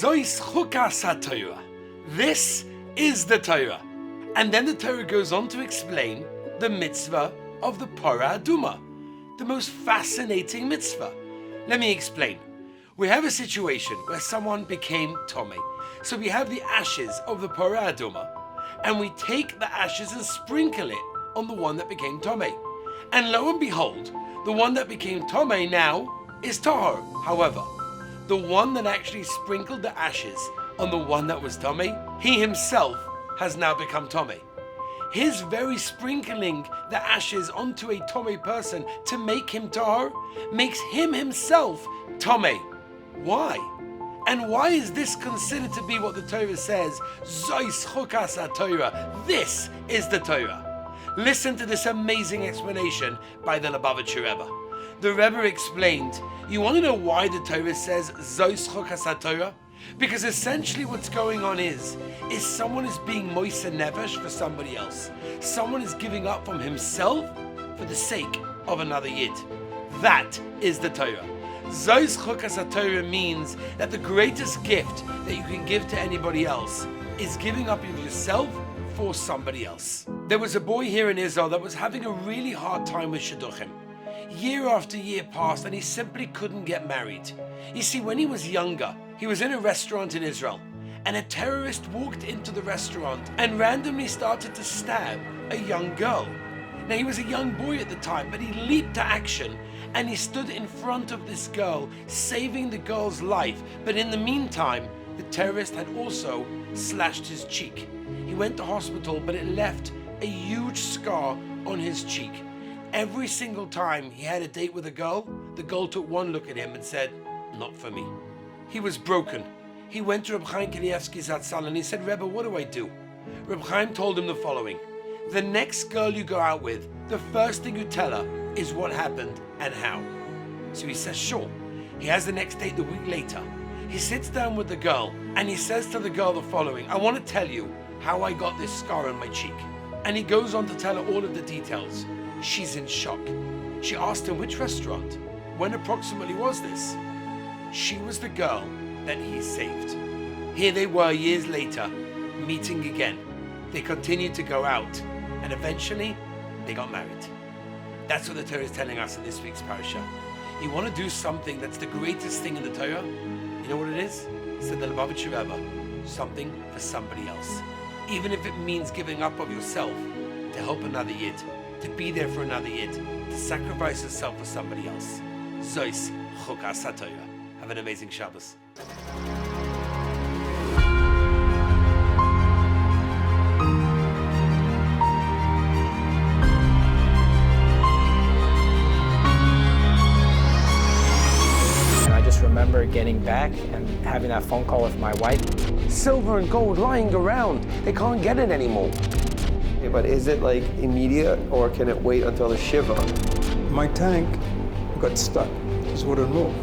Zois Chukas HaTorah. This is the Torah. And then the Torah goes on to explain the mitzvah of the Parah Aduma, the most fascinating mitzvah. Let me explain. We have a situation where someone became Tomei. So we have the ashes of the Parah Aduma, and we take the ashes and sprinkle it on the one that became Tomei. And lo and behold, the one that became Tomei now is Tahor. However, the one that actually sprinkled the ashes on the one that was Tomei, he himself has now become Tomei. His very sprinkling the ashes onto a Tomei person to make him Tahor makes him himself Tomei. Why? And why is this considered to be what the Torah says? Zois Chukas HaTorah. This is the Torah. Listen to this amazing explanation by the Lubavitcher Rebbe. The Rebbe explained, you want to know why the Torah says Zois Chukas HaTorah? Because essentially what's going on is someone is being moise nefesh for somebody else. Someone is giving up from himself for the sake of another yid. That is the Torah. Zois Chukas HaTorah means that the greatest gift that you can give to anybody else is giving up of yourself for somebody else. There was a boy here in Israel that was having a really hard time with shidduchim. Year after year passed and he simply couldn't get married. You see, when he was younger, he was in a restaurant in Israel and a terrorist walked into the restaurant and randomly started to stab a young girl. Now, he was a young boy at the time, but he leaped to action and he stood in front of this girl, saving the girl's life. But in the meantime, the terrorist had also slashed his cheek. He went to hospital, but it left a huge scar on his cheek. Every single time he had a date with a girl, the girl took one look at him and said, "Not for me." He was broken. He went to Reb Chaim Kanievsky Zatzal and he said, "Rebbe, what do I do?" Reb Chaim told him the following: the next girl you go out with, the first thing you tell her is what happened and how. So he says, sure. He has the next date the week later. He sits down with the girl and he says to the girl the following: I want to tell you how I got this scar on my cheek. And he goes on to tell her all of the details. She's in shock. She asked him which restaurant. When approximately was this? She was the girl that he saved. Here they were years later, meeting again. They continued to go out, and eventually, they got married. That's what the Torah is telling us in this week's parasha. You want to do something that's the greatest thing in the Torah? You know what it is? Said the Lubavitcher Rebbe, something for somebody else. Even if it means giving up of yourself to help another yid, to be there for another yid, to sacrifice yourself for somebody else. Zois Chukas HaTorah. Have an amazing Shabbos. I just remember getting back and having that phone call with my wife. Silver and gold lying around. They can't get it anymore. Yeah, but is it like immediate or can it wait until the Shiva? My tank got stuck. Just wouldn't move.